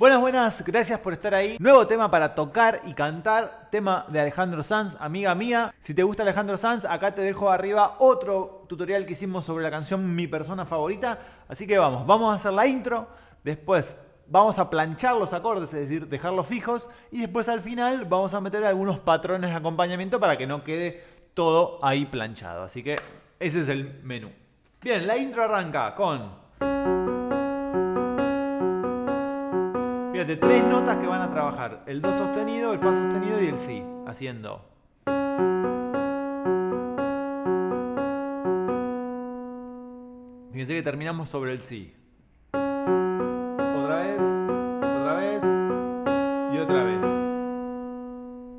Buenas, buenas, gracias por estar ahí. Nuevo tema para tocar y cantar, tema de Alejandro Sanz, amiga mía. Si te gusta Alejandro Sanz, acá te dejo arriba otro tutorial que hicimos sobre la canción Mi Persona Favorita. Así que vamos a hacer la intro, después vamos a planchar los acordes, es decir, dejarlos fijos. Y después al final vamos a meter algunos patrones de acompañamiento para que no quede todo ahí planchado. Así que ese es el menú. Bien, la intro arranca con... Fíjate, tres notas que van a trabajar. El Do sostenido, el Fa sostenido y el Si. Haciendo. Fíjense que terminamos sobre el Si. Otra vez y otra vez.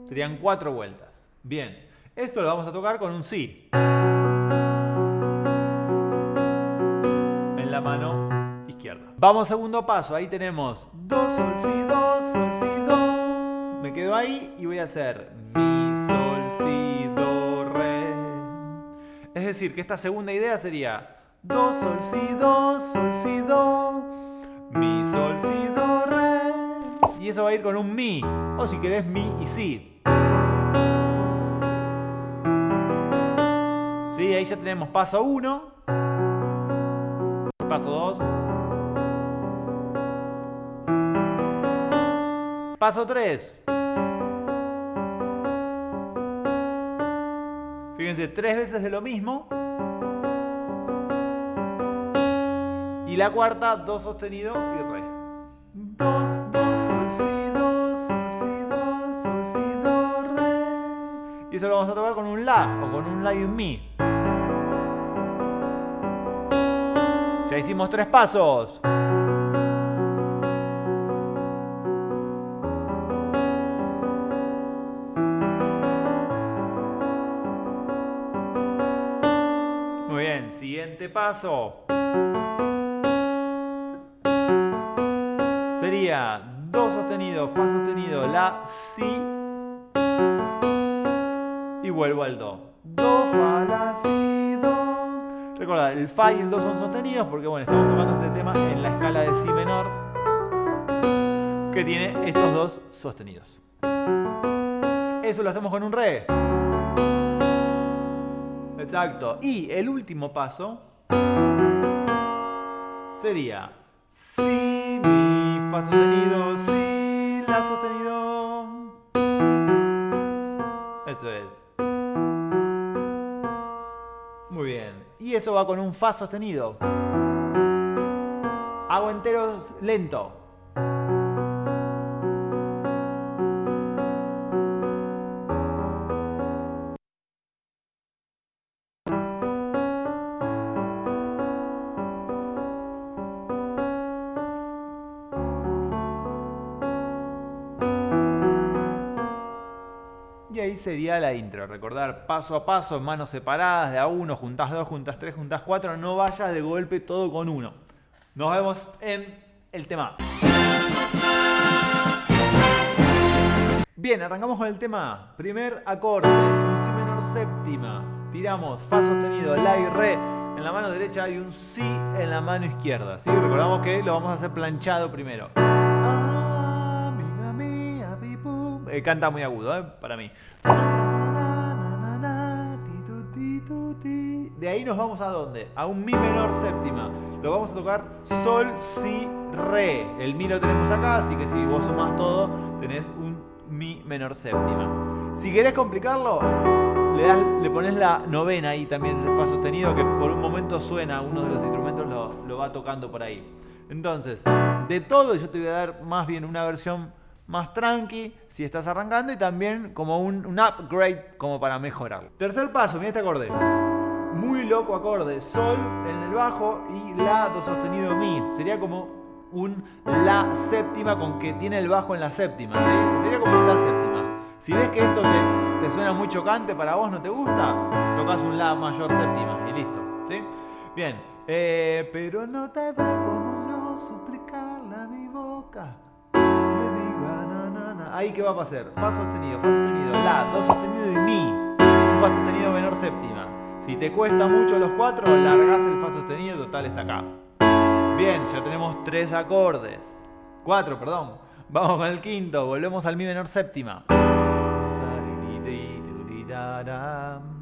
Serían 4 vueltas. Bien, esto lo vamos a tocar con un Si. En la mano izquierda. Vamos segundo paso, ahí tenemos Do, Sol, Si, Do, Sol, Si, Do. Me quedo ahí y voy a hacer Mi, Sol, Si, Do, Re. Es decir, que esta segunda idea sería Do, Sol, Si, Do, Sol, Si, Do, Mi, Sol, Si, Do, Re. Y eso va a ir con un Mi, o si querés Mi y Si. ¿Sí? Ahí ya tenemos paso 1, paso 2, paso 3. Fíjense, 3 veces de lo mismo. Y la cuarta, Do sostenido y Re. Do, Sol, Si, Do, Sol, Si, Do, Sol, Si, Do, Re. Y eso lo vamos a tocar con un La o con un La y un Mi. Ya hicimos 3 pasos. Muy bien, siguiente paso. Sería Do sostenido, Fa sostenido, La, Si. Y vuelvo al Do. Do, Fa, La, Si, Do. Recordad, el Fa y el Do son sostenidos porque bueno, estamos tocando este tema en la escala de Si menor, que tiene estos dos sostenidos. Eso lo hacemos con un Re. Exacto. Y el último paso sería Si, Mi, Fa sostenido, Si, La sostenido. Eso es. Muy bien. Y eso va con un Fa sostenido. Hago enteros lento. Y ahí sería la intro. Recordar paso a paso, manos separadas, de a uno, juntás 2, juntás 3, juntás 4. No vayas de golpe todo con uno. Nos vemos en el tema. Bien, arrancamos con el tema. Primer acorde, un Si menor séptima. Tiramos Fa sostenido, La y Re en la mano derecha y un Si en la mano izquierda. ¿Sí? Recordamos que lo vamos a hacer planchado primero. Canta muy agudo, para mí. De ahí nos vamos a ¿dónde? A un Mi menor séptima. Lo vamos a tocar Sol, Si, Re. El Mi lo tenemos acá, así que si vos sumás todo, tenés un Mi menor séptima. Si querés complicarlo, le pones la novena ahí también, el Fa sostenido, que por un momento suena, uno de los instrumentos lo va tocando por ahí. Entonces, de todo yo te voy a dar más bien una versión más tranqui si estás arrancando y también como un upgrade como para mejorar. Tercer paso, mira este acorde. Muy loco acorde. Sol en el bajo y La, Do sostenido, Mi. Sería como un La séptima con que tiene el bajo en la séptima, ¿sí? Sería como un La séptima. Si ves que esto te suena muy chocante, para vos no te gusta, tocas un La mayor séptima y listo, ¿sí? Bien. Pero no te ve como yo suplicarle a mi boca. Ahí ¿qué va a pasar? Fa sostenido, La, Do sostenido y Mi. Un Fa sostenido menor séptima. Si te cuesta mucho los 4, largás el Fa sostenido, total está acá. Bien, ya tenemos 3 acordes. 4, perdón. Vamos con el quinto, volvemos al mi menor séptima.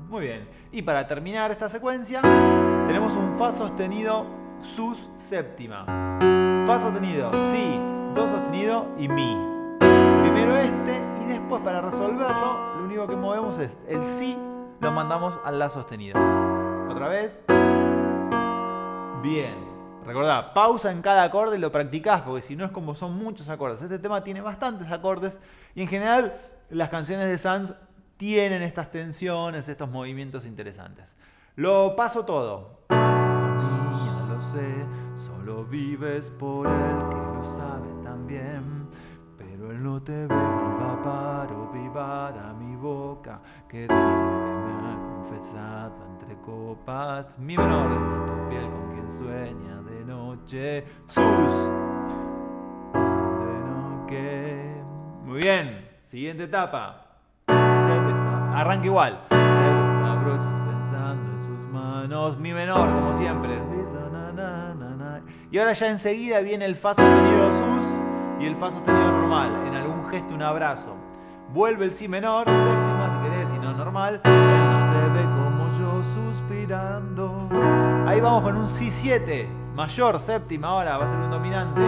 Muy bien. Y para terminar esta secuencia, tenemos un fa sostenido sus séptima. Fa sostenido, si, do sostenido y mi. Primero este y después para resolverlo, lo único que movemos es el si, lo mandamos al la sostenido. Otra vez. Bien. Recordá, pausa en cada acorde y lo practicás, porque si no es como son muchos acordes. Este tema tiene bastantes acordes y en general las canciones de Sanz tienen estas tensiones, estos movimientos interesantes. Lo paso todo. Mía, lo sé, solo vives por él que lo sabe también. Pero él no te ve, va para olvidar a mi boca que digo que me ha confesado entre copas. Mi menor en tu piel con quien sueña de noche sus de noche. Muy bien, siguiente etapa. Arranca igual. Te desabrochas pensando en sus manos. Mi menor, como siempre. Y ahora ya enseguida viene el fa sostenido sus y el fa sostenido normal. En algún gesto, un abrazo. Vuelve el si menor, séptima si querés, si no normal. Él no te ve como yo suspirando. Ahí vamos con un si 7. Mayor, séptima, ahora va a ser un dominante.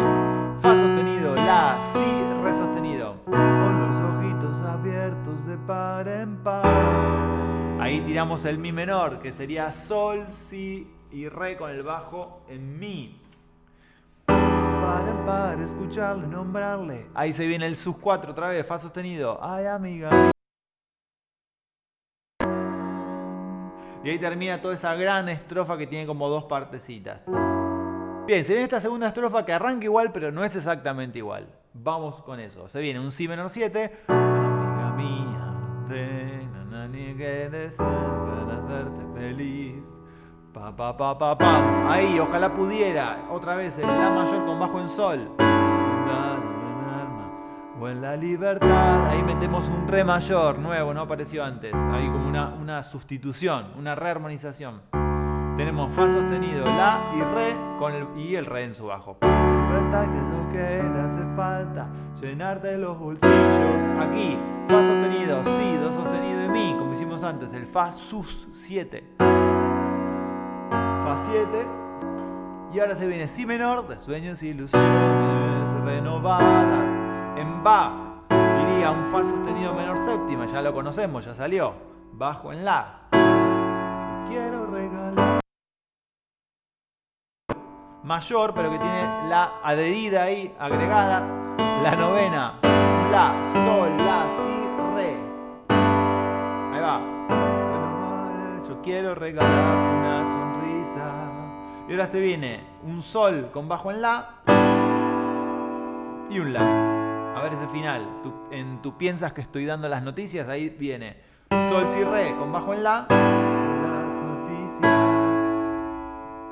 Fa sostenido, la, si, re sostenido. Con los ojitos abiertos de par en par. Ahí tiramos el mi menor, que sería sol, si y re con el bajo en mi. Par en par, escucharle, nombrarle. Ahí se viene el sus 4 otra vez, fa sostenido. Ay, amiga mía. Y ahí termina toda esa gran estrofa que tiene como 2 partecitas. Bien, se viene esta segunda estrofa que arranca igual, pero no es exactamente igual. Vamos con eso. Se viene un si menor 7. Amiga mía, de nanani que deseo ganas verte feliz. Pa, pa, pa, pa, pam. Ahí, ojalá pudiera. Otra vez el la mayor con bajo en sol. O en la libertad. Ahí metemos un re mayor nuevo, no apareció antes. Ahí como una sustitución, una rearmonización. Tenemos fa sostenido, la y re y el re en su bajo. Libertad que es lo que le hace falta, llenarte los bolsillos. Aquí, fa sostenido, si, do sostenido y mi, como hicimos antes, el fa sus 7. Fa 7. Y ahora se viene si menor, de sueños e ilusiones renovadas. En va iría un fa sostenido menor séptima, ya lo conocemos, ya salió. Bajo en la. Yo quiero regalar. Mayor, pero que tiene la adherida ahí, agregada. La novena, la, sol, la, si, re. Ahí va. Yo quiero regalarte una sonrisa. Y ahora se viene un sol con bajo en la y un la. A ver ese final. Tú piensas que estoy dando las noticias, ahí viene sol, si, re con bajo en la. Las noticias.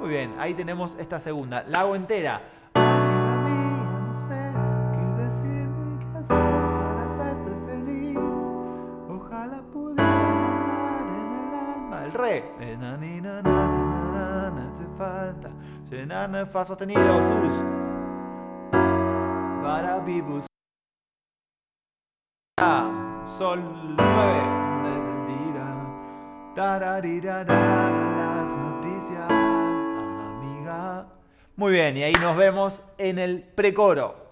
Muy bien, ahí tenemos esta segunda. La hago entera. Amiga mía, no sé qué decir ni qué hacer para hacerte feliz. Ojalá pudiera mandar en el alma el re. Hace falta llenar fa sostenido sus para vivus. Sol 9. Las noticias, amiga. Muy bien, y ahí nos vemos en el precoro.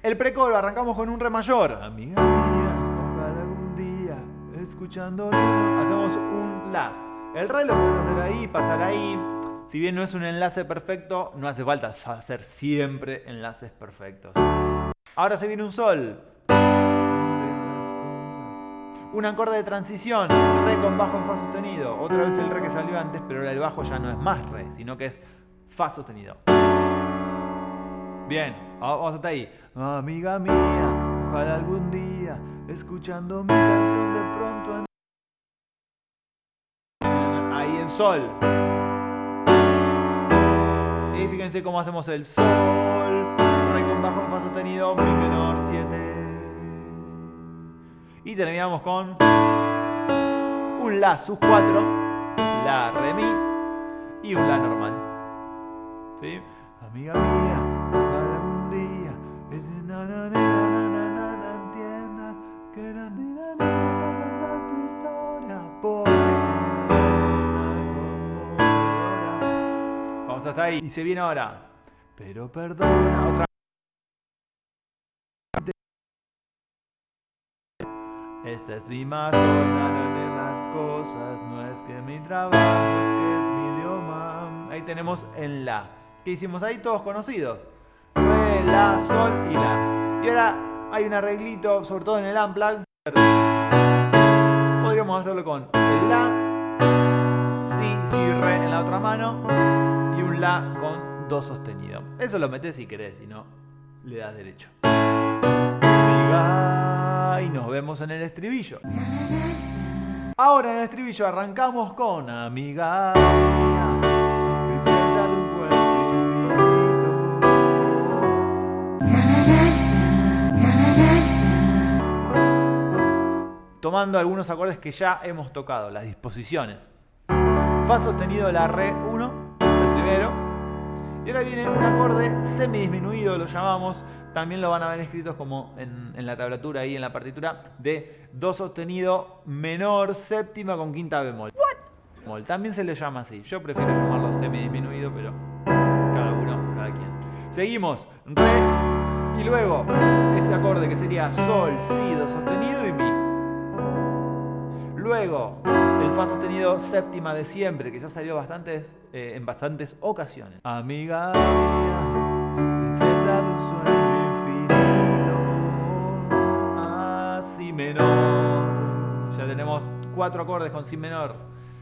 El precoro, arrancamos con un re mayor. Amiga mía, ojalá algún día, escuchando, hacemos un la. El re lo puedes hacer ahí, pasar ahí. Si bien no es un enlace perfecto, no hace falta hacer siempre enlaces perfectos. Ahora se viene un sol. Un acorde de transición, re con bajo en fa sostenido. Otra vez el re que salió antes, pero ahora el bajo ya no es más re, sino que es fa sostenido. Bien, vamos hasta ahí. Amiga mía, ojalá algún día, escuchando mi canción de pronto. Ahí en sol. Y fíjense cómo hacemos el sol, re con bajo en fa sostenido, mi menor 7. Y terminamos con un la sus 4, la re mi y un la normal. ¿sí? Amiga mía, ojalá algún día entienda que la nena va a contar tu historia porque conmovedora. Vamos hasta ahí. Y se viene ahora. Pero perdona, otra. Esta es mi más sola de las cosas, no es que mi trabajo, es que es mi idioma. Ahí tenemos en la. ¿Qué hicimos ahí? Todos conocidos. Re, la, sol y la. Y ahora hay un arreglito, sobre todo en el Unplugged. Podríamos hacerlo con el la, si, re en la otra mano y un la con do sostenido. Eso lo metes si querés, si no, le das derecho. Y nos vemos en el estribillo. Ahora en el estribillo arrancamos con amiga mía, princesa de un cuento infinito. Tomando algunos acordes que ya hemos tocado, las disposiciones. Fa sostenido, la re 1, el primero. Y ahora viene un acorde semidisminuido, lo llamamos. También lo van a ver escritos como en la tablatura ahí en la partitura, de do sostenido menor séptima con quinta bemol. What? También se le llama así. Yo prefiero llamarlo semidisminuido, pero cada uno, cada quien. Seguimos, re, y luego ese acorde que sería sol, si, do sostenido y mi. Luego el fa sostenido séptima de siempre, que ya salió en bastantes ocasiones. Amiga mía, princesa de un sueño infinito, si menor. Ya tenemos 4 acordes con si menor.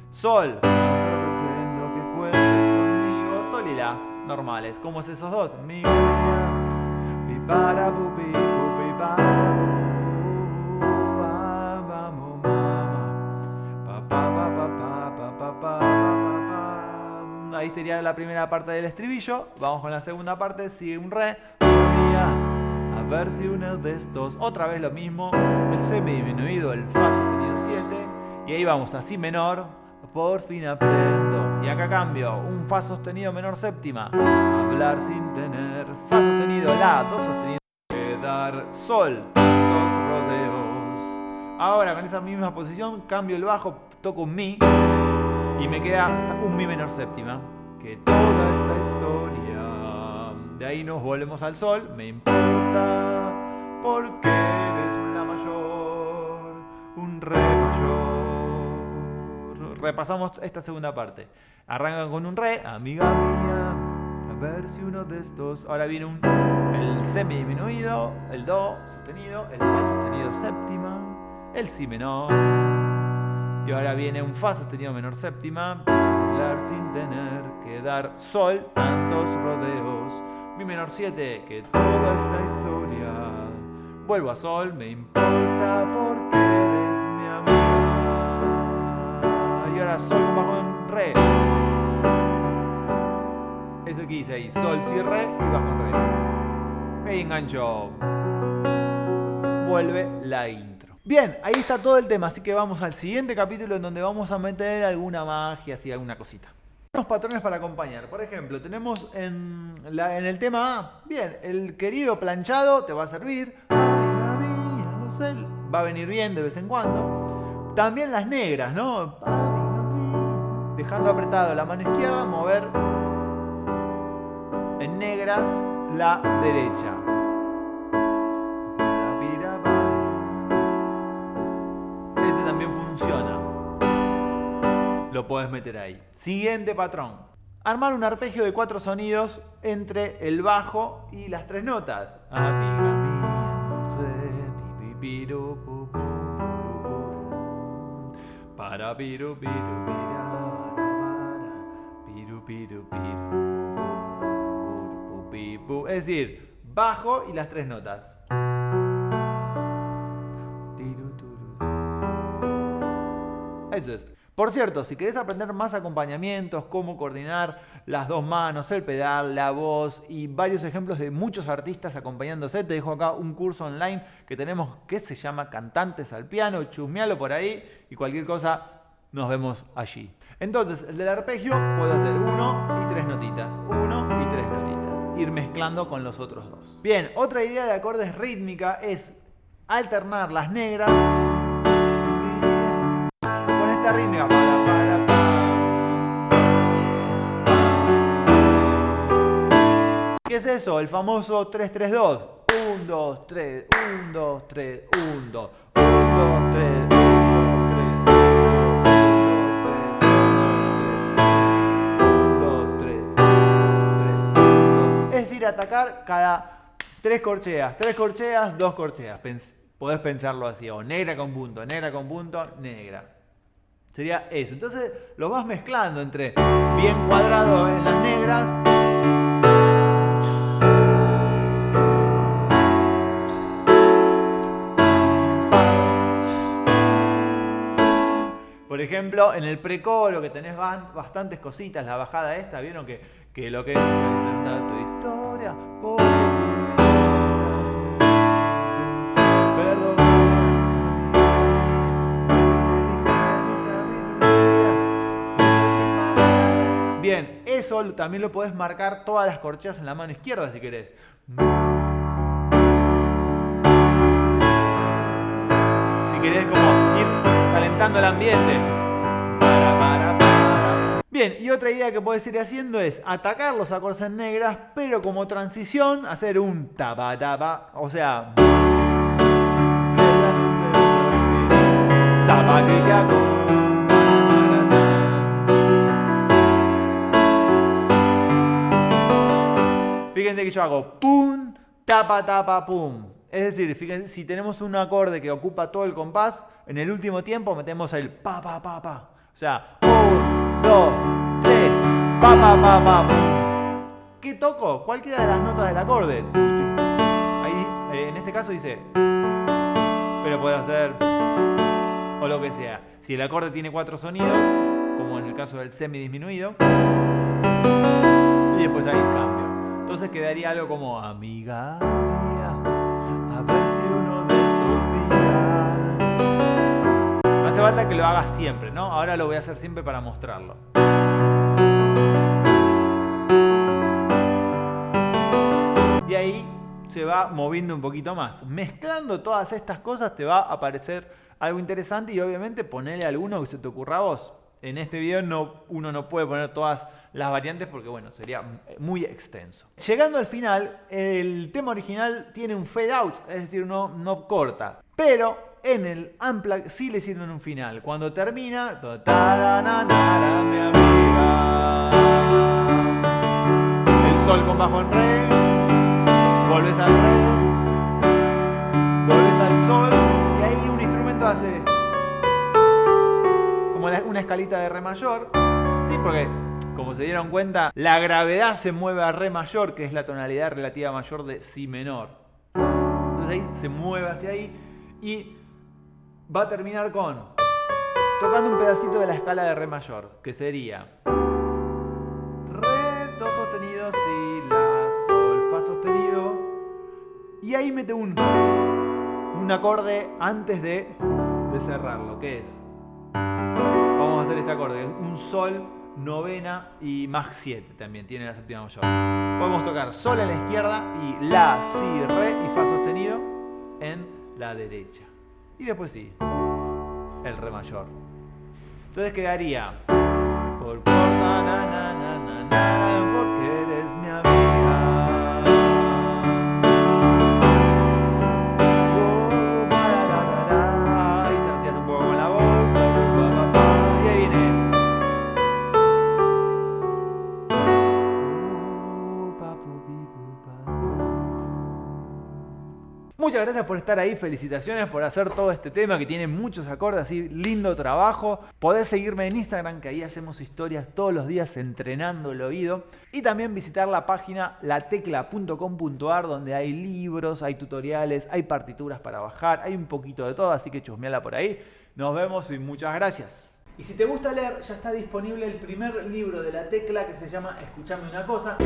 Sol, solo pretendo que cuentes conmigo. Sol y la, normales. ¿Cómo es esos dos? Amiga mía, pi para pu pi pu pi pa pu. Ahí sería la primera parte del estribillo. Vamos con la segunda parte. Sigue un re. A ver si uno de estos. Otra vez lo mismo. El semidisminuido, el fa sostenido 7. Y ahí vamos a si menor. Por fin aprendo. Y acá cambio. Un fa sostenido menor séptima. Hablar sin tener. Fa sostenido, la, do sostenido. Quedar sol. Tantos rodeos. Ahora con esa misma posición cambio el bajo. Toco un mi. Y me queda un mi menor séptima. Que toda esta historia. De ahí nos volvemos al sol. Me importa porque eres un la mayor, un re mayor. Repasamos esta segunda parte. Arrancan con un re. Amiga mía, a ver si uno de estos. Ahora viene el semidisminuido, el do sostenido, el fa sostenido séptima, el si menor. Y ahora viene un fa sostenido menor séptima, hablar sin tener que dar sol, tantos rodeos, mi menor 7, que toda esta historia. Vuelvo a sol, me importa porque eres mi amiga. Y ahora sol con bajo en re. Eso que hice ahí, sol, si, re y bajo en re. Ahí engancho. Vuelve la intro. Bien, ahí está todo el tema, así que vamos al siguiente capítulo en donde vamos a meter alguna magia, así, alguna cosita. Unos patrones para acompañar. Por ejemplo, tenemos en el tema A, bien, el querido planchado te va a servir. Amiga mía, no sé, va a venir bien de vez en cuando. También las negras, ¿no? Amiga mía. Dejando apretado la mano izquierda, mover en negras la derecha. Ese también funciona. Lo podés meter ahí. Siguiente patrón. Armar un arpegio de 4 sonidos entre el bajo y las 3 notas. Amiga mía, no sé, pi piru pu pu pu para piru piru pira para piru piru piru. Es decir, bajo y las 3 notas. Eso es. Por cierto, si querés aprender más acompañamientos, cómo coordinar las 2 manos, el pedal, la voz y varios ejemplos de muchos artistas acompañándose, te dejo acá un curso online que tenemos que se llama Cantantes al Piano. Chusmealo por ahí y cualquier cosa nos vemos allí. Entonces, el del arpegio puede hacer 1 y 3 notitas. 1 y 3 ir mezclando con los otros dos. Bien, otra idea de acordes rítmica es alternar las negras con esta rítmica. ¿Qué es eso? El famoso 3-3-2. 1, 2, 3, 1, 2, 3, 1, 2, 1, 2, 3, 1, 2, 3, 1, 2, 3, 1, 2, 3, 1, 2, 3, 1, 2. Es decir, atacar cada 3 corcheas, 2 corcheas. Podés pensarlo así, o negra con punto, negra. Sería eso. Entonces lo vas mezclando entre bien cuadrado en las negras. Por ejemplo, en el precoro que tenés bastantes cositas, la bajada esta, ¿vieron que lo que es tu historia? Bien, eso también lo podés marcar todas las corcheas en la mano izquierda si querés. Si querés como ir calentando el ambiente. Bien, y otra idea que puedes ir haciendo es atacar los acordes en negras, pero como transición hacer un tapa tapa, o sea, fíjense que yo hago pum, tapa tapa pum. Es decir, fíjense, si tenemos un acorde que ocupa todo el compás, en el último tiempo metemos el pa pa pa pa. O sea, 1, 2, 3, pa pa pa pa pum. ¿Qué toco? Cualquiera de las notas del acorde. Ahí, en este caso dice, pero puede hacer o lo que sea. Si el acorde tiene 4 sonidos, como en el caso del semidisminuido, y después ahí cambio. Entonces quedaría algo como amiga mía, a ver si uno de estos días. No hace falta que lo hagas siempre, ¿no? Ahora lo voy a hacer siempre para mostrarlo. Y ahí se va moviendo un poquito más. Mezclando todas estas cosas te va a aparecer algo interesante y obviamente ponele alguno que se te ocurra a vos. En este video uno no puede poner todas las variantes porque bueno, sería muy extenso. Llegando al final, el tema original tiene un fade out, es decir, no corta. Pero en el Unplugged sí le hicieron un final. Cuando termina, mi amiga, el sol con bajo en re, volvés al re, volvés al sol y ahí un instrumento hace como una escalita de re mayor, sí, porque como se dieron cuenta, la gravedad se mueve a re mayor, que es la tonalidad relativa mayor de si menor. Entonces ahí se mueve hacia ahí y va a terminar con tocando un pedacito de la escala de re mayor, que sería re, do sostenido, si, la, sol, fa sostenido, y ahí mete un acorde antes de cerrarlo, que es, vamos a hacer este acorde, un sol, novena y más 7 también, tiene la séptima mayor. Podemos tocar sol en la izquierda y la, si, re y fa sostenido en la derecha. Y después sí, el re mayor. Entonces quedaría por corta, na, na, na, na, na, porque eres mi amiga. Muchas gracias por estar ahí, felicitaciones por hacer todo este tema que tiene muchos acordes, así lindo trabajo. Podés seguirme en Instagram, que ahí hacemos historias todos los días entrenando el oído. Y también visitar la página latecla.com.ar, donde hay libros, hay tutoriales, hay partituras para bajar, hay un poquito de todo, así que chusmeala por ahí. Nos vemos y muchas gracias. Y si te gusta leer, ya está disponible el primer libro de La Tecla que se llama Escuchame una cosa.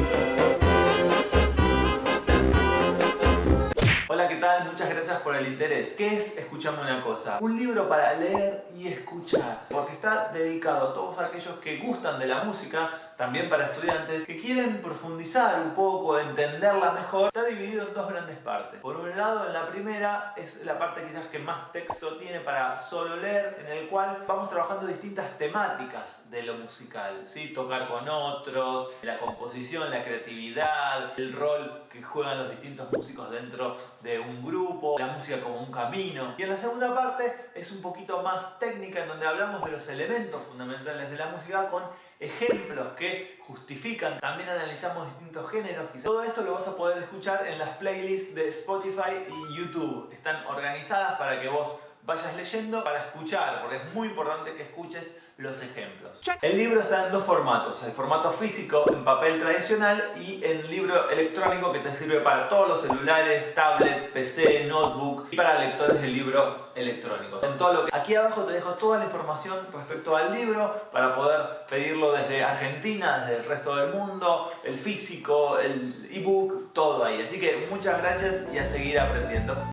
Hola, ¿qué tal? Muchas gracias gracias por el interés. ¿Qué es Escuchame una cosa? Un libro para leer y escuchar, porque está dedicado a todos aquellos que gustan de la música, también para estudiantes que quieren profundizar un poco, entenderla mejor. Está dividido en dos grandes partes. Por un lado, en la primera es la parte quizás que más texto tiene para solo leer, en el cual vamos trabajando distintas temáticas de lo musical, ¿sí? Tocar con otros, la composición, la creatividad, el rol que juegan los distintos músicos dentro de un grupo, la música como un camino. Y en la segunda parte es un poquito más técnica, en donde hablamos de los elementos fundamentales de la música con ejemplos que justifican. También analizamos distintos géneros. Todo esto lo vas a poder escuchar en las playlists de Spotify y YouTube. Están organizadas para que vos vayas leyendo para escuchar, porque es muy importante que escuches los ejemplos. El libro está en dos formatos: el formato físico en papel tradicional y en libro electrónico, que te sirve para todos los celulares, tablet, PC, notebook y para lectores de libros electrónicos. Aquí abajo te dejo toda la información respecto al libro para poder pedirlo desde Argentina, desde el resto del mundo, el físico, el ebook, todo ahí. Así que muchas gracias y a seguir aprendiendo.